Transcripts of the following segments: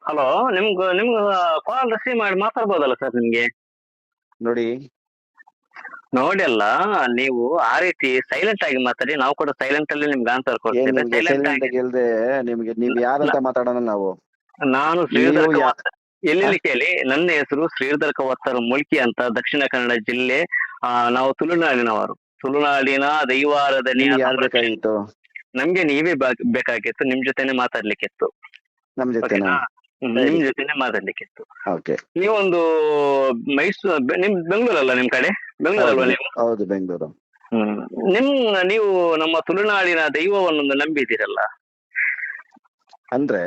Hello. ನಿಮ್ಗ call receive ಮಾಡಿ ಮಾತಾಡ್ಬೋದಲ್ಲ sir ನಿಮ್ಗೆ? ನೋಡಿ ನೋಡಿ ಅಲ್ಲ, ನೀವು ಆ ರೀತಿ ಸೈಲೆಂಟ್ ಆಗಿ ಮಾತಾಡಿ, ನಾವು ಕೂಡ ಸೈಲೆಂಟ್ ಅಲ್ಲಿ ನಿಮ್ಗೆ ಆನ್ಸರ್ ಏನ್ ಕೊಡ್ತೇವೆ. ನಿಮ್ಗೆ ಸೈಲೆಂಟ್ ಸೈಲೆಂಟ್ ಆಗಿ ಆಗಿ ಇಲ್ದೆ ನಿಮ್ಗೆ ನೀವ್ ಯಾರಂತ ಮಾತಾಡೋಣ ನಾವು? ನಾನು ನೀವು ಶ್ರೀಧರ್ ಯಾ ಕವತ್ ಎಲ್ಲಿ ಕೇಳಿ, ನನ್ನ ಹೆಸರು ಶ್ರೀಧರ್ ಕವತ್ತರ್ ಮುಲ್ಕಿ ಅಂತ, ದಕ್ಷಿಣ ಕನ್ನಡ ಜಿಲ್ಲೆ. ನಾವು ತುಳುನಾಡಿನವರು. ತುಳುನಾಡಿನ ದೈವಾರಾಧನೆಯ ನಿಮ್ಗೆ ಯಾರು ಸಂರಕ್ಷಣೆ. ಬೇಕಾಗಿತ್ತು? ನಮ್ಗೆ ನೀವೇ ಬೇಕಾಗಿತ್ತು, ನಿಮ್ ಜೊತೆನೆ ಮಾತಾಡ್ಲಿಕ್ಕಿತ್ತು. ನಮ್ ಜೊತೆನಾ? ಓಕೆನಾ? ನಿಮ್ ಜೊತೆನೆ ಮಾತಾಡ್ಲಿಕ್ಕಿತ್ತು. ಓಕೆ. ನೀವೊಂದು ಮೈಸೂರು, ನಿಮ್ ಬೆಂಗಳೂರಲ್ಲ ನಿಮ್ ಕಡೆ? ಬೆಂಗಳೂರಲ್ವಾ ನೀವು? ಹೌದು, ಬೆಂಗಳೂರು. ನೀವು ನಮ್ಮ ತುಳುನಾಡಿನ ದೈವವನ್ನೊಂದು ನಂಬಿದ್ದೀರಲ್ಲ? ಅಂದ್ರೆ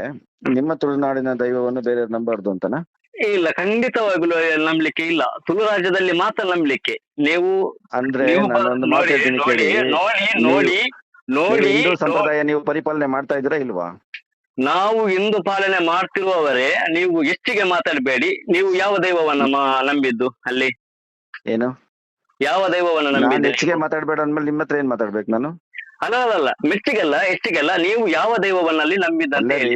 ನಿಮ್ಮ ತುಳುನಾಡಿನ ದೈವವನ್ನು ಬೇರೆ ನಂಬಾರ್ದು ಅಂತನಾ? ಇಲ್ಲ, ಖಂಡಿತವಾಗ್ಲೂ ನಂಬಲಿಕ್ಕೆ ಇಲ್ಲ. ತುಳು ರಾಜ್ಯದಲ್ಲಿ ಮಾತ್ರ ನಂಬಲಿಕ್ಕೆ. ನೀವು ಅಂದ್ರೆ ನೀವು ನಾನೊಂದು ಮಾತು ಹೇಳ್ತೀನಿ ಕೇಳಿ. ನೋಡಿ ಹಿಂದೂ ಸಂಪ್ರದಾಯ ನೀವು ಪರಿಪಾಲನೆ ಮಾಡ್ತಾ ಇದ್ದೀರಾ ಇಲ್ವಾ? ನಾವು ಹಿಂದೂ ಪಾಲನೆ ಮಾಡ್ತಿರುವವರೇ. ನೀವು ಹೆಚ್ಚಿಗೆ ಮಾತಾಡಬೇಡಿ. ನೀವು ಯಾವ ದೈವವನ್ನ ನಂಬಿದ್ದು ಅಲ್ಲಿ? ಏನು ಯಾವ ದೈವವನ್ನ ನಾನು ನಂಬಿದ್ದೆ? ಹೆಚ್ಚಿಗೆ ಮಾತಾಡ್ಬೇಡ ಅಂದ್ಮೇಲೆ ನಿಮ್ಮ ಹತ್ರ ಏನ್ ಮಾತಾಡ್ಬೇಕು ನಾನು? ಅಲ್ಲ, ಹೆಚ್ಚಿಗೆಲ್ಲ ನೀವು ಯಾವ ದೈವವನ್ನಲ್ಲಿ ನಂಬಿದ್ದಂತ ಹೇಳಿ.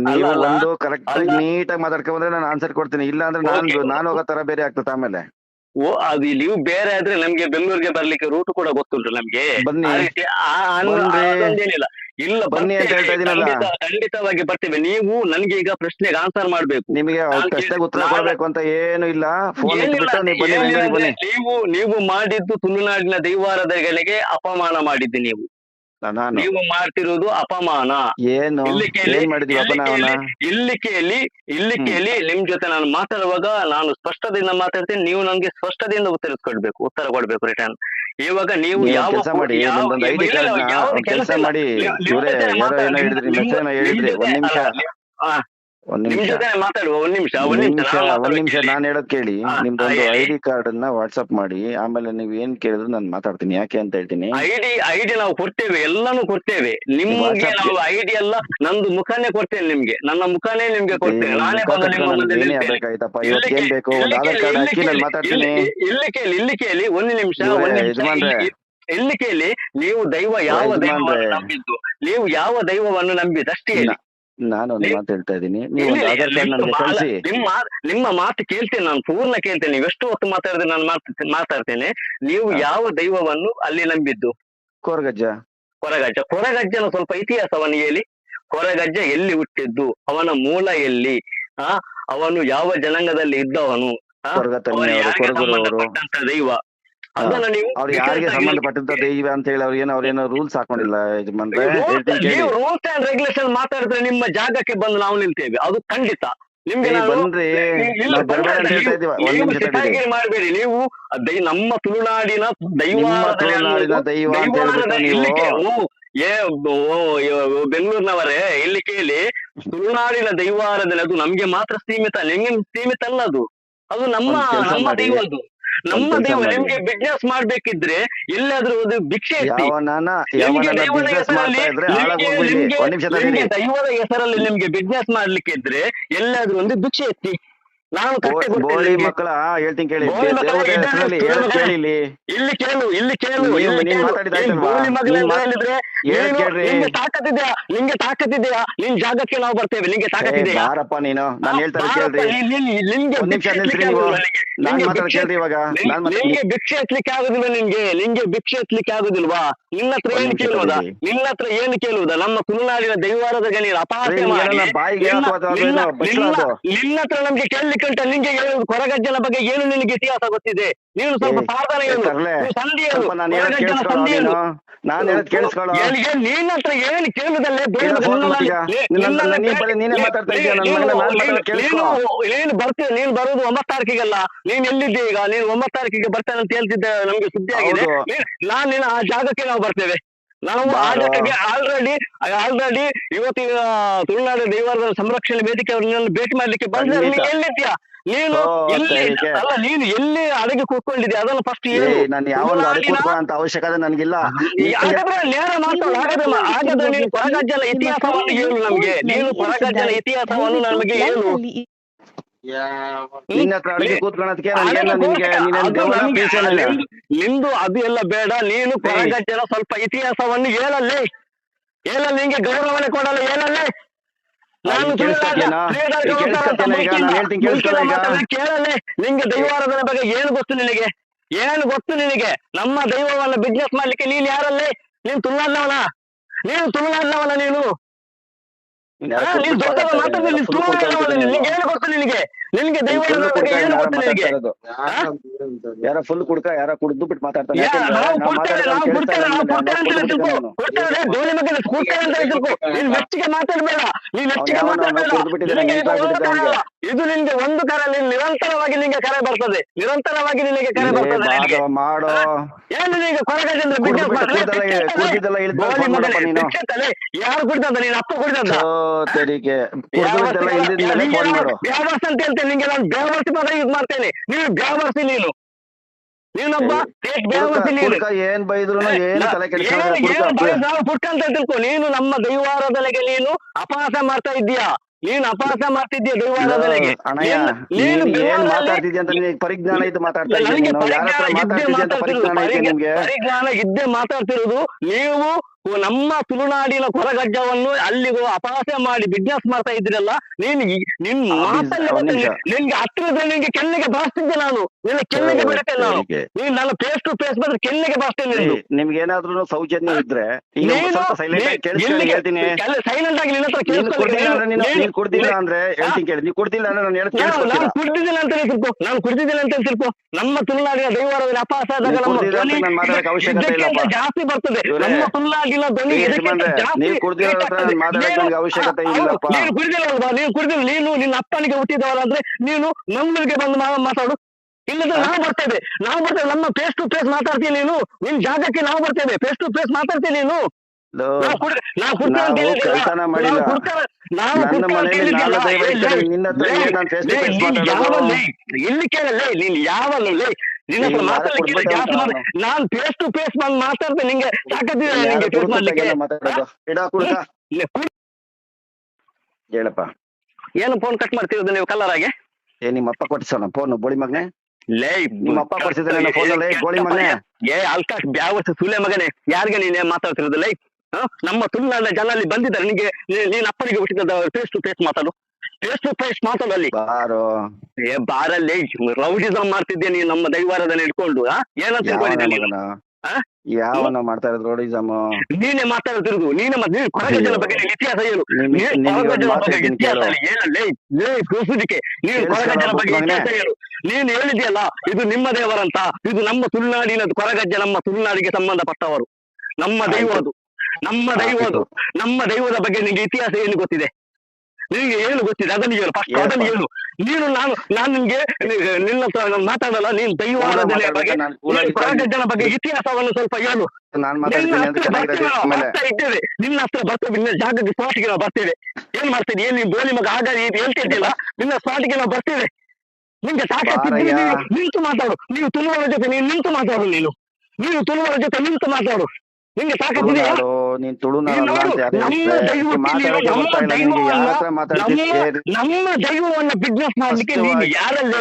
ನೀವು ಒಂದು ಕರೆಕ್ಟ್ ಆಗಿ ನೀಟಾಗಿ ಮಾತಾಡ್ಕೊಂಡ್ರೆ ನಾನು ಆನ್ಸರ್ ಕೊಡ್ತೀನಿ. ಇಲ್ಲ ಅಂದ್ರೆ ನಾನು ಹೋಗೋ ತರ ಬೇರೆ ಆಗ್ತದೆ ಆಮೇಲೆ. ಅದು ನೀವು ಬೇರೆ ಆದ್ರೆ ನಮ್ಗೆ ಬೆಂಗಳೂರಿಗೆ ಬರ್ಲಿಕ್ಕೆ ರೂಟ್ ಕೂಡ ಗೊತ್ತುಂಟು ನಮ್ಗೆ. ಬನ್ನಿ. ಅದೊಂದೇನಿಲ್ಲ. ಇಲ್ಲ, ಬನ್ನಿ ಅಂತ ಹೇಳ್ತಾ ಇದೀನಲ್ಲ. ಖಂಡಿತವಾಗಿ ಬರ್ತೇವೆ. ನೀವು ನನ್ಗೆ ಈಗ ಪ್ರಶ್ನೆಗೆ ಆನ್ಸರ್ ಮಾಡ್ಬೇಕು. ನಿಮಗೆ ಪ್ರಶ್ನೆಗೆ ಉತ್ತರ ಕೊಡ್ಬೇಕು ಅಂತ ಏನು ಇಲ್ಲ. ಫೋನ್ ಇಟ್ಬಿಟ್ಟು ನೀವು ಬನ್ನಿ, ಬೆಂಗಳೂರಿಗೆ ಬನ್ನಿ. ನೀವು ಮಾಡಿದ್ದು ತುಳುನಾಡಿನ ದೈವಾರಾಧನೆಗಳಿಗೆ ಅಪಮಾನ ಮಾಡಿದ್ದು ನೀವು. ನೀವು ಮಾಡ್ತಿರುವುದು ಅಪಮಾನ. ಏನು ಏನ್ ಮಾಡಿದ್ವಿ ಅಪಮಾನ? ಇಲ್ಲಿ ಕೇಳಿ ನಿಮ್ ಜೊತೆ ನಾನು ಮಾತಾಡುವಾಗ ನಾನು ಸ್ಪಷ್ಟದಿಂದ ಮಾತಾಡ್ತೀನಿ. ನೀವು ನನ್ಗೆ ಸ್ಪಷ್ಟದಿಂದ ಉತ್ತರ ಕೊಡ್ಬೇಕು ರಿಟರ್ನ್. ಇವಾಗ ನೀವು ಯಾವ ಕೆಲಸ ಮಾಡಿ, ನಿಮ್ದೊಂದು ಐಡಿ ಕಾರ್ಡ್ ಕೆಲಸ ಮಾಡಿ. ಇವರೇ ಯಾರೋ ಏನೋ ಹೇಳಿದ್ರಿ, ಮೆಸೇಜ್ ಹೇಳಿದ್ರಿ. ಒಂದ್ ನಿಮಿಷ ಮಾತಾಡುವ. ಒಂದ್ ನಿಮಿಷ ನಾನು ಹೇಳೋದ್ ಕೇಳಿ. ನಿಮ್ದೊಂದು ಐಡಿ ಕಾರ್ಡ್ ಅನ್ನ ವಾಟ್ಸ್ಆಪ್ ಮಾಡಿ, ಆಮೇಲೆ ನೀವ್ ಏನ್ ಕೇಳಿದ್ರು ನಾನು ಮಾತಾಡ್ತೀನಿ. ಯಾಕೆ ಅಂತ ಹೇಳ್ತೀನಿ. ಐಡಿ ನಾವು ಕೊಡ್ತೇವೆ, ಎಲ್ಲಾನು ಕೊಡ್ತೇವೆ ನಿಮ್ಗೆ. ನಾವು ಐಡಿ ಎಲ್ಲ ನಂದು ಮುಖನೇ ಕೊಡ್ತೇನೆ ನಿಮ್ಗೆ. ನನ್ನ ಮುಖನೇ ನಿಮ್ಗೆ ಕೊಡ್ತೇನೆ. ನಾನೇ ಬಂದು ನಿಮ್ಮ ಮುಂದೆ ನಿಲ್ತೇನೆ. ಬೇಕಾಯ್ತಪ್ಪ, ಇವತ್ತೇನ್ ಬೇಕು? ಒಂದು ಆಧಾರ್ ಕಾರ್ಡ್ ಹಾಕಿ ನಾನು ಮಾತಾಡ್ತೀನಿ. ಇಲ್ಲಿ ಕೇಳಿ ಒಂದು ನಿಮಿಷ. ಇಲ್ಲಿ ಕೇಳಿ, ನೀವು ಯಾವ ದೈವವನ್ನು ನಂಬಿದ್ದು? ನೀವು ಯಾವ ದೈವವನ್ನು ನಂಬಿದ್ದು ಅಷ್ಟೇ ಹೇಳಿ. ನಾನೊಂದು ಮಾತು ಹೇಳ್ತಾ ಇದ್ದೀನಿ, ನೀವು ಒಂದು ಆಧಾರ್ ಕಾರ್ಡ್ ನನಗೆ ಕಳಿಸಿ. ನಿಮ್ಮ ಮಾತು ಕೇಳ್ತೇನೆ, ನಾನು ಪೂರ್ಣ ಕೇಳ್ತೇನೆ. ನೀವು ಎಷ್ಟು ಹೊತ್ತು ಮಾತಾಡಿದ್ರೆ ನಾನು ಮಾತಾಡ್ತೇನೆ. ನೀವು ಯಾವ ದೈವವನ್ನು ಅಲ್ಲಿ ನಂಬಿದ್ದು? ಕೊರಗಜ್ಜ. ಕೊರಗಜ್ಜನ ಸ್ವಲ್ಪ ಇತಿಹಾಸವನ್ನು ಹೇಳಿ. ಕೊರಗಜ್ಜ ಎಲ್ಲಿ ಹುಟ್ಟಿದ್ದು? ಅವನ ಮೂಲ ಎಲ್ಲಿ? ಅವನು ಯಾವ ಜನಾಂಗದಲ್ಲಿ ಇದ್ದವನು? ಸಂಬಂಧಪಟ್ಟಂತ ದೈವ ಅದನ್ನ ನೀವು ಅವ್ರು ಯಾರಿಗೆ ಸಂಬಂಧಪಟ್ಟಂತ ದೈವ ಅಂತ ಹೇಳಿ ಅವ್ರೇನೋ ರೂಲ್ಸ್ ಹಾಕೊಂಡಿಲ್ಲ ಯಜಮಾನ್ರೆ. ನೀವು ರೂಲ್ಸ್ ಅಂಡ್ ರೆಗ್ಯುಲೇಷನ್ ಮಾತಾಡಿದ್ರೆ ನಿಮ್ಮ ಜಾಗಕ್ಕೆ ಬಂದು ನಾವು ನಿಲ್ತೇವೆ, ಅದು ಖಂಡಿತ. ನಿಮ್ಗೆ ಮಾಡಬೇಡಿ. ನೀವು ನಮ್ಮ ತುಳುನಾಡಿನ ಬೆಂಗಳೂರಿನವರೇ ಇಲ್ಲಿ ಕೇಳಿ. ತುಳುನಾಡಿನ ದೈವಾರಾಧನೆ ಅದು ನಮ್ಗೆ ಮಾತ್ರ ಸೀಮಿತ, ನಿಮ್ಗೆ ಸೀಮಿತ ಅಲ್ಲ. ಅದು ನಮ್ಮ ದೈವ. ಅದು ನಮ್ಮ ದೈವ. ನಿಮ್ಗೆ ಬಿಸ್ನೆಸ್ ಮಾಡ್ಬೇಕಿದ್ರೆ ಎಲ್ಲಾದ್ರೂ ಒಂದು ಭಿಕ್ಷೆ ಎತ್ತಿ. ದೈವದ ಹೆಸರಲ್ಲಿ ನಿಮ್ಗೆ ಬಿಸ್ನೆಸ್ ಮಾಡ್ಲಿಕ್ಕೆ ಇದ್ರೆ ಎಲ್ಲಾದ್ರೂ ಒಂದು ಭಿಕ್ಷೆ ಎತ್ತಿ. ನಾನು ಮಕ್ಕಳ ಹೇಳ್ತೀನಿ ಕೇಳಿ. ಇಲ್ಲಿ ಕೇಳು. ನಿಂಗೆ ತಾಕತ್ತಿದ್ಯಾ? ನಿನ್ ಜಾಗಕ್ಕೆ ನಾವು ಬರ್ತೇವೆ. ನಿಂಗೆ ತಾಕತ್ತಿದೆಯಾ? ನೀನು ನಾನು ಹೇಳ್ತಾರೆ ಕೇಳ್ರಿ. ನಿಂಗೆ ಭಿಕ್ಷೆ ಎತ್ತಲಿಕ್ಕೆ ಆಗುದಿಲ್ಲ. ನಿಂಗೆ ಭಿಕ್ಷೆ ಎತ್ತಲಿಕ್ಕೆ ಆಗುದಿಲ್ವಾ? ನಿನ್ನ ಹತ್ರ ಏನು ಕೇಳುವುದಾ? ನಮ್ಮ ತುಳುನಾಡಿನ ದೈವಾರಾಧನೆಗೆ ನೀನು ಅಪಹಾಸ್ಯ ಮಾಡಿ ನಿನ್ನ ಹತ್ರ ನಮ್ಗೆ ಕೇಳಲಿಕ್ಕೆ ಉಂಟ. ನಿಂಗೆ ಹೇಳುವುದು ಕೊರಗಜ್ಜನ ಬಗ್ಗೆ ಏನು ನಿನಗೆ ಇತಿಹಾಸ ಗೊತ್ತಿದೆ? ನೀನು ಸ್ವಲ್ಪ ಸಾಧನೆ ಏನು? ನೀನ್ ಹತ್ರ ಏನು ಕೇಳುದಲ್ಲೇ ನೀನ್ ಬರುವುದು 9 ತಾರೀಕಿಗಲ್ಲ. ನೀನ್ ಎಲ್ಲಿದ್ದೆ ಈಗ? ನೀನು 9 ತಾರೀಕಿಗೆ ಬರ್ತೇನೆ ಅಂತ ಹೇಳ್ತಿದ್ದೆ, ನಮ್ಗೆ ಸುದ್ದಿ ಆಗಿದೆ. ನಾನಿನ ಆ ಜಾಗಕ್ಕೆ ನಾವು ಬರ್ತೇವೆ. ನಾವು ಆ ಜಾಗಕ್ಕೆ ಆಲ್ರೆಡಿ ಇವತ್ತಿನ ತುಳುನಾಡು ದೈವಾರಾಧನೆ ಸಂರಕ್ಷಣೆ ವೇದಿಕೆ ಅವ್ರನ್ನ ಭೇಟಿ ಮಾಡ್ಲಿಕ್ಕೆ ಬಂದ್ರೆ ನೀನು ಎಲ್ಲಿದ್ಯಾ? ನೀನು ಎಲ್ಲಿ ಅಡಗಿ ಕೂತ್ಕೊಂಡಿದ್ಯಾ? ಅದನ್ನು ಫಸ್ಟ್ ಅವಶ್ಯಕತೆ ನನಗಿಲ್ಲ. ನೇರ ಹಾಗಾದ್ರೆ ನೀನು ಕೊರಗಜ್ಜನ ಇತಿಹಾಸವನ್ನು ಹೇಳು ನಮ್ಗೆ. ನೀನು ಕೊರಗಜ್ಜನ ಇತಿಹಾಸವನ್ನು ನಮಗೆ ಹೇಳು. ನಿಂದು ಅದು ಎಲ್ಲ ಬೇಡ. ನೀನು ಕೊರಗಜ್ಜನ ಸ್ವಲ್ಪ ಇತಿಹಾಸವನ್ನು ಹೇಳಲ್ಲೇ. ನಿಂಗೆ ಗೌರವನೆ ಕೊಡಲ್ಲ. ಹೇಳಲ್ಲೇ ನಾನು ಕೇಳಿಸ್ಕೊತೀನಾ? ಈಗ ನಾನು ಹೇಳ್ತೀನಿ ಕೇಳಿಸ್ಕೊಳ್ಳ ಈಗ. ಕೇಳಲೆ, ನಿಂಗೆ ದೈವಾರಾಧನೆ ಬಗ್ಗೆ ಏನು ಗೊತ್ತು ನಿನಗೆ? ಏನು ಗೊತ್ತು ನಿನಗೆ? ನಮ್ಮ ದೈವವನ್ನ ಬಿಸ್ನೆಸ್ ಮಾಡ್ಲಿಕ್ಕೆ ನೀನ್ ಯಾರಲ್ಲೇ? ನೀನ್ ತುಳುನಾಡಿನವನ? ನೀನು ತುಳುನಾಡಿನವನ? ನೀನು ನೀನ್ ದೊಡ್ಡ ಮಾತಾಡ್ತೀನಿ. ನೀನ್ ತುಳುನಾಡಿನವನ? ನಿನ್ಗೆ ಏನು ಗೊತ್ತು ನಿನಗೆ? ನಿನ್ಗೆ ದೈವಾರಾಧನೆ ಬಗ್ಗೆ ಏನು ಗೊತ್ತು ನಿನಗೆ? ಯಾರ ಫುಲ್ ಕುಡ್ಕ, ಯಾರ ಕುಡ್ದು ಬಿಟ್ಟು ಮಾತಾಡ್ತಾನೆ. ನೀನ್ ಮೆಚ್ಚಿಗೆ ಮಾತಾಡ್ಬೇಡ, ನೀನ್ ಮೆಚ್ಚಿಗೆ ಮಾತಾಡ್ಬೇಡ. ಇದು ನಿನ್ಗೆ ಒಂದು ಕರೆ, ನೀನ್ ನಿರಂತರವಾಗಿ ನಿನ್ಗೆ ಕರೆ ಬರ್ತದೆ, ನಿರಂತರವಾಗಿ ನಿನಗೆ ಕರೆ ಬರ್ತದೆ. ಮಾಡೋ ಏನು ನೀಗ ಕೊರಗಜಂದ್ರೆ ಬಿಸ್ನೆಸ್ ಯಾರು ಕುಡ್ತಂತ? ನೀನ್ ಅಪ್ಪ ಕುಡ್ತಂತ? ಬ್ಯಾವರ್ಸ್ ಅಂತ ಹೇಳ್ತೇನೆ ನಿಂಗೆ. ನಾನು ಬ್ಯಾವರ್ಸಿ ಪದ ಯೂಸ್ ಮಾಡ್ತೇನೆ. ನೀನು ಬ್ಯಾವರ್ಸಿ, ನೀನೊಬ್ಬ ಬ್ಯಾವರ್ಸಿ. ನೀನು ಏನ್ ಬೈದ್ರು ಪುಟ್ಕಂತ ತಿಳ್ಕೊ. ನೀನು ನಮ್ಮ ದೈವಾರಾಧನೆಗೆ ನೀನು ಅಪಹಾಸ ಮಾಡ್ತಾ ಇದ್ದೀಯಾ? ನೀನು ಅಪಹಾಸ ಮಾಡ್ತಿದ್ದೀಯ ದೈವಾರಾಧನೆಗೆ. ನೀನು ಏನ್ ಮಾತಾಡ್ತಿದ್ಯ ಅಂತ ನಿನಗೆ ಪರಿಜ್ಞಾನ ಇದ್ದು ಮಾತಾಡ್ತಾ ಇದ್ದೀನಿ. ಪರಿಜ್ಞಾನ ಇದ್ದೇ ಮಾತಾಡ್ತಿರೋದು ನೀವು. ನಮ್ಮ ತುಳುನಾಡಿನ ಕೊರಗಜ್ಜವನ್ನು ಅಲ್ಲಿಗೂ ಅಪಹಾಸ್ಯ ಮಾಡಿ ಬಿಸ್ನೆಸ್ ಮಾಡ್ತಾ ಇದ್ರಲ್ಲ. ನಿನ್ ಮಾತಲ್ಲಿ ನಿನ್ಗೆ ಹತ್ತಿರದ್ರೆ ನಿನ್ಗೆ ಕೆನ್ನೆಗೆ ಬಾರಿಸ್ತಿದ್ದೆ ನಾನು. ನಿನ್ನ ಕೆನ್ನೆಗೆ ಬಿಡುತ್ತೇನೆ ನಾನು. ನೀನ್ ನನ್ನ ಫೇಸ್ ಟು ಫೇಸ್ ಬಂದ್ರೆ ಕೆನ್ನೆಗೆ ಬಾರಿಸ್ತೇನೆ. ನಿಮ್ಗೆ ಏನಾದ್ರು ಸೌಜನ್ಯ ಇದ್ರೆ ಸೈಲೆಂಟ್ ಆಗಿ ನಿನ್ನ ಹತ್ರ ಕುಡ್ದಿಲ್ಲ ಅಂದ್ರೆ ಹೇಳ್ತೀನಿ ಕೇಳಿ. ನೀವು ಕುಡ್ದಿಲ್ಲ ಅಂದ್ರೆ ನಾನು ನಾನು ಕುಡ್ದಿದ್ದೇನೆ ಅಂತ ತಿಳ್ಕೊ. ನಾನು ಕುಡ್ದಿದ್ದೇನೆ ಅಂತ ತಿಳ್ಕೊ. ನಮ್ಮ ತುಳುನಾಡಿನ ದೈವಾರಾಧನೆ ಅಪಹಾಸ ಆದಾಗ ಜಾಸ್ತಿ ಬರ್ತದೆ. ನಮ್ಮ ತುಳುನಾಡಿನ ಧ್ವನಿ ನೀವು ಕುಡ್ದಿಲ್ಲ ಅವಶ್ಯಕತೆ ಇಲ್ಲಪ್ಪ. ನೀನು ಕುಡಿದಿಲ್ಲಲ್ವಾ? ನೀನು ಕುಡಿದಿಲ್ಲ. ನೀನು ನಿನ್ನ ಅಪ್ಪನಿಗೆ ಹುಟ್ಟಿದವರ ಅಂದ್ರೆ ನೀನು ನಮ್ಮಲ್ಲಿಗೆ ಬಂದು ಮಾತಾಡು. ಇಲ್ಲದ್ರೆ ನಾವು ಬರ್ತೇವೆ. ನಮ್ಮ ಫೇಸ್ ಟು ಫೇಸ್ ಮಾತಾಡ್ತೀನಿ. ನೀನು ನಿನ್ ಜಾಗಕ್ಕೆ ನಾವು ಬರ್ತೇವೆ. ಫೇಸ್ ಟು ಫೇಸ್ ಮಾತಾಡ್ತೀನಿ. ನೀನು ಇಲ್ಲಿ ಕೇಳಲ್ಲೇ, ನೀನ್ ಯಾವಲ್ಲೇ ನಿನ್ನ ಹತ್ರ ಮಾತಾಡ್ಲಿಕ್ಕೆ ಜಾಸ್ತಿ ನಾನ್ ಫೇಸ್ ಟು ಫೇಸ್ ಬಂದು ಮಾತಾಡ್ತೇನೆ. ನಿಂಗೆ ತಾಕತ್ತಿದೆ ನಿಂಗೆ ಫೇಸ್ ಮಾಡ್ಲಿಕ್ಕೆ? ಹೇಳಪ್ಪ, ಏನು ಫೋನ್ ಕಟ್ ಮಾಡ್ತಿರೋದು ನೀವು ಕಲ್ಲರ್ ಆಗಿ? ನಿಮ್ಮ ಅಪ್ಪ ಕೊಟ್ಟಿಸೋಣ ಫೋನ್ ಬೋಳಿ ಮಗನೆ? ನಿಮ್ಮ ಅಪ್ಪ ಕೊಡ್ಸಿದ್ರೆ ಫೋನ್ ಗೋಳಿ ಮಗನೆ? ಅಲ್ಕಾಶ್ ಬ್ಯಾವರ್ಸ್ ಸುಲೆ ಮಗನೇ, ಯಾರಿಗೆ ನೀನೇ ಮಾತಾಡ್ತಿರೋದು? ಲೈ ನಮ್ಮ ತುಳುನಾಡಿನ ಜನ ಅಲ್ಲಿ ಬಂದಿದ್ದಾರೆ. ನಿನಗೆ ನೀನ್ ಅಪ್ಪನಿಗೆ ಹುಟ್ಟಿದ ಫೇಸ್ ಟು ಫೇಸ್ ಮಾತಾಡು. ಫೇಸ್ ಟು ಫೇಸ್ ಮಾತಾಡು. ಅಲ್ಲಿ ಬಾರಲ್ಲಿ ರೌಡಿಸಮ್ ಮಾಡ್ತಿದ್ದೆ ನೀನು ನಮ್ಮ ದೈವಾರಾಧನೆ ಇಟ್ಕೊಂಡು. ಏನಂತ ತಿಳ್ಕೊಂಡಿದ್ದೆ? ಯಾವನ ಮಾಡ್ತಾ ಇರೋದು ರೌಡಿಸಮ್? ನೀನೇ ಮಾತಾಡ್ತಿರೋದು. ನೀನೇ ಕೊರಗಜ್ಜನ ಬಗ್ಗೆ ಇತಿಹಾಸ ಏನು? ಕೊರಗಜ್ಜನ ಬಗ್ಗೆ ಇತಿಹಾಸ ಕೂಸುದಿಕೆ ನೀನು ಕೊರಗಜ್ಜನ ಬಗ್ಗೆ ಇತಿಹಾಸ ಏನು? ನೀನು ಹೇಳಿದ್ಯಲ್ಲ ಇದು ನಿಮ್ಮ ದೇವರಂತ. ಇದು ನಮ್ಮ ತುಳುನಾಡಿನ ಕೊರಗಜ್ಜ, ನಮ್ಮ ತುಳುನಾಡಿಗೆ ಸಂಬಂಧಪಟ್ಟವರು. ನಮ್ಮ ದೈವ ಅದು, ನಮ್ಮ ದೈವ ಅದು. ನಮ್ಮ ದೈವದ ಬಗ್ಗೆ ನಿನ್ಗೆ ಇತಿಹಾಸ ಏನು ಗೊತ್ತಿದೆ? ನಿನಗೆ ಏನು ಗೊತ್ತಿದೆ ಅದನ್ನು ಹೇಳು ಫಸ್ಟ್. ಅದನ್ನು ಹೇಳು. ನೀನು ನಾನು ನಿನ್ಗೆ ನಿನ್ನ ಮಾತಾಡಲ್ಲ. ನೀನು ದೈವಾರಾಧನೆ ಬಗ್ಗೆ, ಕೊರಗಜ್ಜನ ಬಗ್ಗೆ ಇತಿಹಾಸವನ್ನು ಸ್ವಲ್ಪ ಹೇಳು. ಬರ್ತಾ ಇದ್ದೇವೆ ನಿನ್ನ ಹತ್ರ ಬರ್ತೇವೆ. ನಿನ್ನ ಜಾಗಕ್ಕೆ ಸ್ಪಾಟ್ಗೆ ನಾವು ಬರ್ತೇವೆ. ಏನ್ ಮಾಡ್ತೇನೆ? ಏನ್ ನೀನ್ ಬೋಲಿ ಮಗ ಆಗ ಹೇಳ್ತಿದ್ದಿಲ್ಲ. ನಿನ್ನ ಸ್ಪಾಟ್ಗೆ ನಾವು ಬರ್ತೇವೆ. ನಿಂಗೆ ಸಾಕತ್ತಿದ್ದೀನಿ. ನಿಂತು ಮಾತಾಡು. ನೀವು ತುಳುವರ ಜೊತೆ ನೀನು ನಿಂತು ಮಾತಾಡು. ನೀನು ತುಳುವರ ಜೊತೆ ನಿಂತು ಮಾತಾಡು. ನಿಂಗೆ ಸಾಕತ್ತಿದೆಯಾ? ನಮ್ಮ ದೈವವನ್ನ ಬಿಸ್ನೆಸ್ ಮಾಡ್ಲಿಕ್ಕೆ ನೀನು ಯಾರಲ್ಲೇ?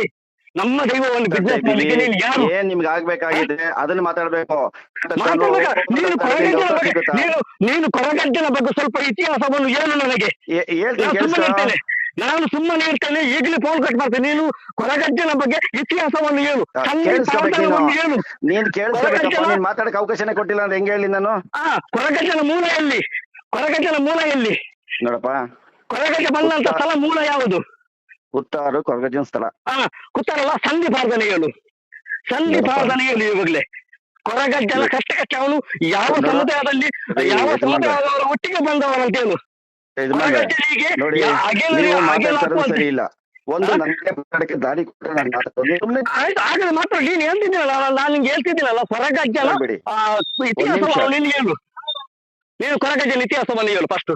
ನಮ್ಮ ದೈವವನ್ನು ಬಿಸ್ನೆಸ್ ಮಾಡ್ಲಿಕ್ಕೆ ನೀನು ಯಾರು? ಏನ್ ನಿಮ್ಗೆ ಆಗ್ಬೇಕಾಗಿದೆ ಅದನ್ನ ಮಾತಾಡ್ಬೇಕು. ನೀನು ಕೊರಗಜ್ಜನ ಬಗ್ಗೆ ಸ್ವಲ್ಪ ಇತಿಹಾಸವನ್ನು ಏನು ನನಗೆ? ನಾನು ಸುಮ್ಮನೆ ಇರ್ತೇನೆ. ಈಗಲೇ ಫೋನ್ ಕಟ್ ಮಾಡ್ತೇನೆ. ನೀನು ಕೊರಗಜ್ಜನ ಬಗ್ಗೆ ಇತಿಹಾಸವನ್ನು ಹೇಳು. ಏನು ನೀನ್ ಕೇಳಿಸ್ಬೇಕಪ್ಪ. ನೀನ್ ಮಾತಾಡಕ್ ಅವಕಾಶನೇ ಕೊಟ್ಟಿಲ್ಲ ಅಂದ್ರೆ ಹೆಂಗೆ ಹೇಳಿ ನಾನು? ಕೊರಗಜ್ಜನ ಮೂಲ ಎಲ್ಲಿ? ಕೊರಗಜ್ಜನ ಮೂಲ ಎಲ್ಲಿ ನೋಡಪ್ಪ? ಕೊರಗಜ್ಜ ಬಂದಂತ ಸ್ಥಳ ಮೂಲ ಯಾವುದು? ಕುತ್ತಾರು ಕೊರಗಜ್ಜನ ಸ್ಥಳ. ಕುತ್ತಾರಲ್ಲ, ಸಂಧಿ ಪ್ರಾರ್ಥನೆ ಹೇಳು. ಸಂಧಿ ಪ್ರಾರ್ಥನೆ ಹೇಳು. ಇವಾಗಲೇ ಕೊರಗಜ್ಜನ ಕಷ್ಟ ಅವನು ಯಾವ ಸಮುದಾಯದಲ್ಲಿ ಯಾವ ಸಮುದಾಯದವರ ಒಟ್ಟಿಗೆ ಬಂದವರಂತ ಹೇಳು. ನೋಡಿ ಸರಿ ಇಲ್ಲ. ಒಂದು ನನಗೆ ಮಾತಾಡಕ್ಕೆ ದಾರಿ ಕೊಟ್ಟರೆ ನಾನು ಮಾತಾಡ್ತೀನಿ. ಆಗಲೇ ಮಾತಾಡಿ. ನೀನ್ ಹೇಳ್ತಿದ್ದೀನಲ್ಲ, ನಾನು ನಿಂಗೆ ಹೇಳ್ತಿದ್ದೀನಲ್ಲ ಕೊರಗಜ್ಜನ ಇತಿಹಾಸವನ್ನು ನೀನು ಹೇಳು. ನೀನು ಕೊರಗಜ್ಜನ ಇತಿಹಾಸವನ್ನು ಹೇಳು ಫಸ್ಟ್.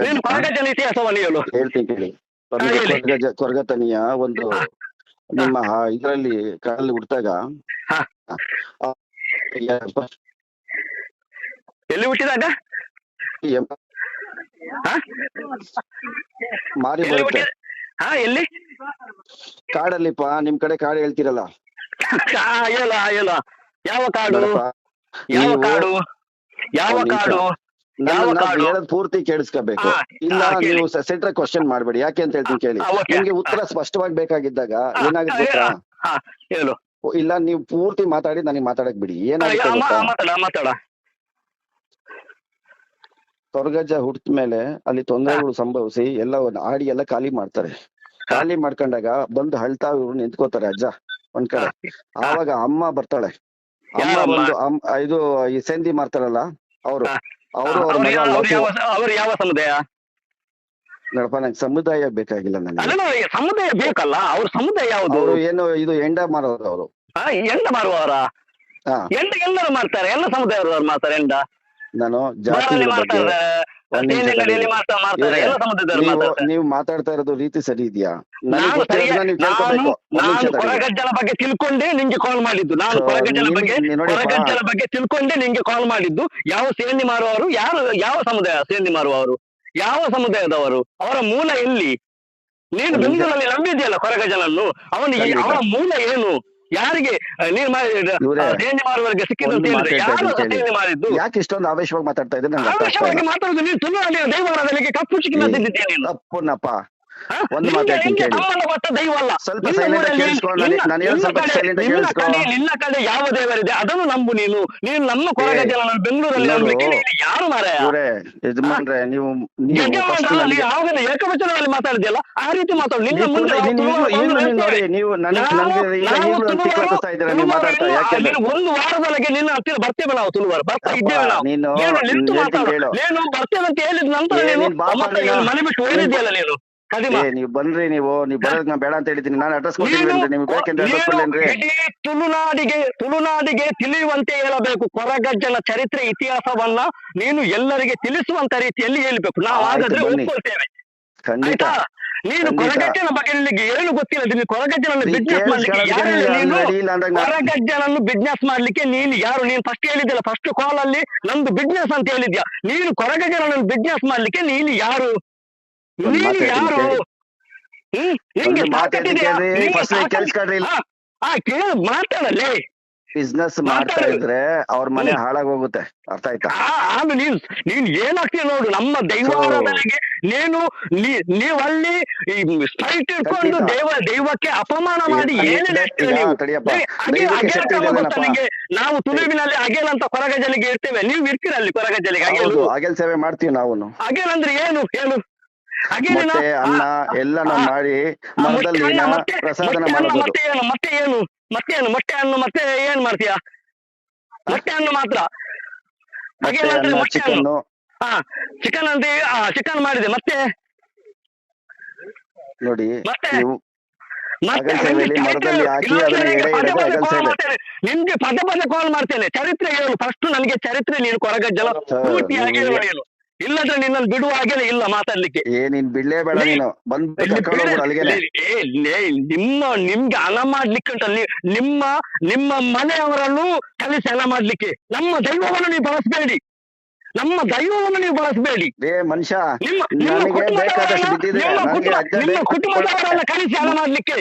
ನೀನು ಕೊರಗಜ್ಜನ ಇತಿಹಾಸವನ್ನು ಹೇಳು. ಹೇಳ್ತೀನಿ ಕೇಳಿ. ಕೊರಗತನಿಯ ಒಂದು ನಿಮ್ಮ ಇದರಲ್ಲಿ ಕಾಲಲ್ಲಿ ಹುಟ್ಟಿದಾಗ ಎಲ್ಲಿ ಹುಟ್ಟಿದಾಗ? ಮಾರಿ ಬರುತ್ತೆ. ಎಲ್ಲಿ? ಕಾಡಲ್ಲಿಪ್ಪ. ನಿಮ್ ಕಡೆ ಕಾಡು ಹೇಳ್ತಿರಲ್ಲ. ಹೇಳ ಯಾವ ಕಾಡು? ಯಾವ ಕಾಡು? ಯಾವ ಕಾಡು? ಯಾವ ಕಾಡು? ಹೇಳೋದ್ ಪೂರ್ತಿ ಕೇಳಿಸ್ಕೋಬೇಕು. ಇಲ್ಲ ನೀವು ಸೆಂಟ್ರ್ ಕ್ವಶನ್ ಮಾಡ್ಬೇಡಿ, ಯಾಕೆ ಅಂತ ಹೇಳ್ತೀನಿ ಕೇಳಿ. ನಿಮ್ಗೆ ಉತ್ತರ ಸ್ಪಷ್ಟವಾಗಿ ಬೇಕಾಗಿದ್ದಾಗ ಏನಾಗುತ್ತೆ ಗೊತ್ತಾ? ಹೇಳು. ಇಲ್ಲ ನೀವು ಪೂರ್ತಿ ಮಾತಾಡಿ ನನಗೆ ಮಾತಾಡಕ್ ಬಿಡಿ. ಏನಾಗುತ್ತೆ ಗೊತ್ತಾ? ಮಾತಾಡ. ಕೊರಗಜ್ಜ ಹುಟ್ಟಿದ ಮೇಲೆ ಅಲ್ಲಿ ತೊಂದರೆಗಳು ಸಂಭವಿಸಿ ಎಲ್ಲ ಆಡಿ ಎಲ್ಲ ಖಾಲಿ ಮಾಡ್ತಾರೆ. ಖಾಲಿ ಮಾಡ್ಕೊಂಡಾಗ ಬಂದು ಅಳ್ತಾ ಇವ್ರು ನಿಂತ್ಕೋತಾರೆ ಅಜ್ಜ ಒಂದ್ ಕಡೆ. ಆವಾಗ ಅಮ್ಮ ಬರ್ತಾಳೆ. ಅಮ್ಮ ಬಂದು ಇದು ಈ ಸೇಂದಿ ಮಾಡ್ತಾರಲ್ಲ ಅವರು ಅವ್ರ ಮಗ ಅವ್ರು ಯಾವ ಸಮುದಾಯ? ನೋಡಪ್ಪ, ನಂಗೆ ಸಮುದಾಯ ಬೇಕಾಗಿಲ್ಲ ನನಗೆ. ಸಮುದಾಯ ಬೇಕಲ್ಲ. ಅವ್ರ ಸಮುದಾಯ ಯಾವ್ದು? ಅವರು ಏನು ಇದು ಎಂಡ ಮಾರೋರು ಅವರು. ಎಂಡ ಮಾರುವವರ? ಎಂಡ ಎಲ್ಲರೂ ಮಾಡ್ತಾರೆ, ಎಲ್ಲ ಸಮುದಾಯದವರು ಮಾಡ್ತಾರೆ ಎಂಡ. ನಾನು ಜಾತಿ ಬಗ್ಗೆ ನೀವು ಮಾತಾಡ್ತಾ ಇರೋದು ರೀತಿ ಸರಿ ಇದೆಯಾ? ಕೊರಗಜ್ಜನ ಬಗ್ಗೆ ತಿಳ್ಕೊಂಡೆ ನಿಂಗೆ ಕಾಲ್ ಮಾಡಿದ್ದು. ನಾನು ಕೊರಗಜ್ಜನ ಬಗ್ಗೆ ತಿಳ್ಕೊಂಡೆ ನಿಂಗೆ ಕಾಲ್ ಮಾಡಿದ್ದು. ಯಾವ ಸೇಂದಿ ಮಾರುವವರು, ಯಾವ ಸಮುದಾಯ ಸೇಂದಿ ಮಾರುವವರು, ಯಾವ ಸಮುದಾಯದವರು, ಅವರ ಮೂಲ ಎಲ್ಲಿ? ನೀನು ಬೆಂಗಳೂರಲ್ಲಿ ನಂಬಿದ್ಯಲ್ಲ ಕೊರಗಜ್ಜನನ್ನು. ಅವನ ಮೂಲ ಏನು? ಯಾರಿಗೆ ನೀನು ಸೇಂದಿ ಮಾರುವವರಿಗೆ ಸಿಕ್ಕಿದಂತ ಹೇಳಿದ್ರೆ ಯಾರು ಸೇಂದಿ ಮಾಡಿದ್ದು? ಯಾಕೆ ಇಷ್ಟೊಂದು ಆವೇಶವಾಗಿ ಮಾತಾಡ್ತಾ ಇದ್ದೆ? ಆವೇಶವಾಗಿ ಮಾತಾಡುದು ನೀನು ತುಳು ದೈವಗಳಿಗೆ ಕಪ್ಪು ಚಿಕ್ಕಿ ಮಾತಿದ್ದೆ ನೀನು. ತಪ್ಪುನಪ್ಪ. ಒಂದು ಮಾತಾಡ್ತೀನಿ ಕೇಳಿ. ದೈವ ಅಲ್ಲ. ಸ್ವಲ್ಪ ಸೈಲೆಂಟ್ ಕೇಳಿಸ್ಕೊಂಡು ನಿನ್ನ ಕಡೆ ಯಾವ ದೇವರಿದೆ ಅದನ್ನು ನಂಬು ನೀನು. ನೀನು ನಮ್ಮ ಕೊರಗಜ್ಜನ ಬೆಂಗಳೂರಲ್ಲಿ ಯಾರು ಮಾರಾಯ? ಯಜಮಾನ್ರೆ ನೀವು ಏಕವಚನದಲ್ಲಿ ಮಾತಾಡಿದ್ಯಲ್ಲ, ಆ ರೀತಿ ಮಾತಾಡು. ನಿನ್ನ ಮುಂದೆ ಒಂದು ವಾರದೊಳಗೆ ನಿನ್ನ ಹತ್ತಿರ ಬರ್ತೇವೆ ನಾವು. ತುಳುವರು ಬರ್ತಾ ಇದ್ದೇವೆ ನಾವು. ನಿಂತು ಮಾತಾಡು. ನೀನು ಬರ್ತೇವೆ ಅಂತ ಹೇಳಿದ ನಂತರ ಮನೆ ಬಿಟ್ಟು ಹೋಗಿದ್ಯಲ್ಲ ನೀನು. ನೀವು ಬನ್ರಿ. ನೀವು ಬರೋದ್ ಬೇಡ ಅಂತ ಹೇಳಿದ್ದೀನಿ. ನಾನು ಅಡ್ರೆಸ್ ಕೊಟ್ಟಿದ್ದೀನಿ. ನಿಮ್ಗೆ ಬೇಕೆಂದ್ರೆ ಅಡ್ರೆಸ್ ಕೊಡ್ಲೇನ್ರಿ? ಇಡೀ ತುಳುನಾಡಿಗೆ ತಿಳಿಯುವಂತೆ ಹೇಳಬೇಕು. ಕೊರಗಜ್ಜನ ಚರಿತ್ರೆ ಇತಿಹಾಸವನ್ನ ನೀನು ಎಲ್ಲರಿಗೆ ತಿಳಿಸುವಂತ ರೀತಿಯಲ್ಲಿ ಹೇಳ್ಬೇಕು. ನಾವು ಹಾಗಾದ್ರೆ ಒಪ್ಕೊಳ್ತೇವೆ. ಖಂಡಿತ. ನೀನು ಕೊರಗಜ್ಜನ ಬಗ್ಗೆ ನಿನಗೆ ಏನು ಗೊತ್ತಿಲ್ಲ. ನೀನು ಕೊರಗಜ್ಜನನ್ನು ಬಿಸ್ನೆಸ್ ಮಾಡ್ಲಿಕ್ಕೆ ಕೊರಗಜ್ಜನನ್ನು ಬಿಸ್ನೆಸ್ ಮಾಡ್ಲಿಕ್ಕೆ ನೀನು ಯಾರು? ನೀನು ಫಸ್ಟ್ ಹೇಳಿದ್ಯಲ್ಲ, ಫಸ್ಟ್ ಕಾಲ್ ಅಲ್ಲಿ ನಂದು ಬಿಸ್ನೆಸ್ ಅಂತ ಹೇಳಿದ್ಯಾ. ನೀನು ಕೊರಗಜ್ಜನನ್ನು ಬಿಸ್ನೆಸ್ ಮಾಡ್ಲಿಕ್ಕೆ ನೀನು ಯಾರು? ನೀನು ಯಾರು? ನಿಂಗೆ ಮಾತಾಡಲೇ. ಬಿಸ್ನೆಸ್ ಮಾಡ್ತಾ ಇದ್ರೆ ಅವ್ರ ಮನೆ ಹಾಳಾಗೋಗುತ್ತೆ. ಅರ್ಥ ಆಯ್ತಾ? ನೀನ್ ಏನಾಗ್ತೀಯ ನೋಡು. ನಮ್ಮ ದೈವಾರಾಧನೆಗೆ ನೀವಲ್ಲಿ ಸ್ಟ್ರೈಟ್ ಇಟ್ಕೊಂಡು ದೈವಕ್ಕೆ ಅಪಮಾನ ಮಾಡಿ ಏನಿದೆ. ನಾವು ತುಳುವಿನಲ್ಲಿ ಅಗೇಲ್ ಅಂತ ಕೊರಗಜ್ಜನಿಗೆ ಇರ್ತೇವೆ. ನೀವು ಇರ್ತೀರ ಅಲ್ಲಿ ಕೊರಗಜ್ಜನಿಗೆ? ಅಗೇಲ್ ಸೇವೆ ಮಾಡ್ತೀವಿ ನಾವು. ಅಗೇಲ್ ಅಂದ್ರೆ ಏನು ಹೇಳು? ಮೊಟ್ಟೆ ಅನ್ನ ಎಲ್ಲ ಮಾಡಿ ಮರದಲ್ಲಿ ಪ್ರಸಾದನ ಮಾಡೋದು. ಮತ್ತೆ ಏನು? ಮೊಟ್ಟೆ ಹಣ್ಣು ಮತ್ತೆ ಏನ್ ಮಾಡ್ತೀಯ? ಮೊಟ್ಟೆ ಹಣ್ಣು ಮಾತ್ರ. ಚಿಕನ್ ಚಿಕನ್ ಅಂತ ಚಿಕನ್ ಮಾಡಿದೆ. ಮತ್ತೆ ನೋಡಿ ನಿಮ್ಗೆ ಪದೇ ಕಾಲ್ ಮಾಡ್ತೇನೆ. ಚರಿತ್ರೆ ಹೇಳು ಫಸ್ಟ್. ನನಗೆ ಚರಿತ್ರೆ ನೀನು ಕೊರಗಜ್ಜನ ಪೂರ್ತಿಯಾಗಿ ಹೇಳು. ಇಲ್ಲದ್ರೆ ನಿನ್ನನ್ನು ಬಿಡುವ ಹಾಗೆಲ್ಲ ಇಲ್ಲ ಮಾತಾಡ್ಲಿಕ್ಕೆ. ನೀನ್ ಬಿಡ್ಲೇ ಬೇಡ. ನೀನು ನಿಮ್ಗೆ ಹಣ ಮಾಡ್ಲಿಕ್ಕೆ ಉಂಟಲ್ಲ. ನಿಮ್ಮ ಮನೆಯವರನ್ನು ಕಲಿಸಿ ಹಣ ಮಾಡ್ಲಿಕ್ಕೆ. ನಮ್ಮ ದೈವವನ್ನು ನೀವು ಬಳಸಬೇಡಿ. ಮನುಷ್ಯ ನಿಮ್ಮ ಕುಟುಂಬದವರನ್ನ ಕಲಿಸಿ ಹಣ ಮಾಡ್ಲಿಕ್ಕೆ.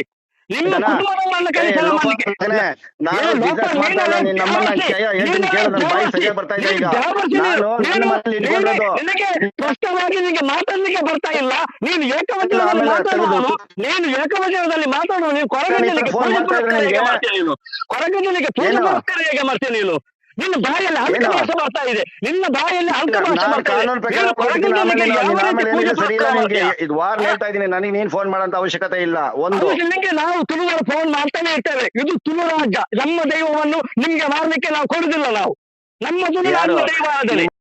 ನಿಮ್ಮ ಕುಟುಂಬದವರನ್ನ ಕಲಿಸಿ ಹಣ ಮಾಡ್ಲಿಕ್ಕೆ. ನಿನಗೆ ಸ್ಪಷ್ಟವಾಗಿ ನಿನಗೆ ಮಾತಾಡ್ಲಿಕ್ಕೆ ಬರ್ತಾ ಇಲ್ಲ. ನೀನು ಏಕವಚನದಲ್ಲಿ ಮಾತಾಡುವನು. ನೀನು ಕೊರಗಜ್ಜನಿಗೆ ಪೂಜೆ ಪುರಸ್ಕಾರ ಹೇಗೆ ಮಾಡ್ತೇನೆ ನೀನು? ನಿನ್ನ ಬಾಯಲ್ಲಿ ಅಲ್ಕ ಭಾಷೆ ಬರ್ತಾ ಇದೆ. ನಿನ್ನ ಬಾಯಲ್ಲಿ ಅಲ್ಕ ಭಾಷೆ ಬರ್ತಾ ಇದೆ. ನನಗೆ ನೀನ್ ಫೋನ್ ಮಾಡೋಂತ ಅವಶ್ಯಕತೆ ಇಲ್ಲ. ನಿಮಗೆ ನಾವು ತುಳುವರು ಫೋನ್ ಮಾಡ್ತಾನೆ ಇರ್ತೇವೆ. ಇದು ತುಳು ರಾಜ್ಯ. ನಮ್ಮ ದೈವವನ್ನು ನಿಮ್ಗೆ ಮಾರ್ಲಿಕ್ಕೆ ನಾವು ಕೊಡುದಿಲ್ಲ. ನಾವು ನಮ್ಮ ತುಳು ದೈವ ಆದರೆ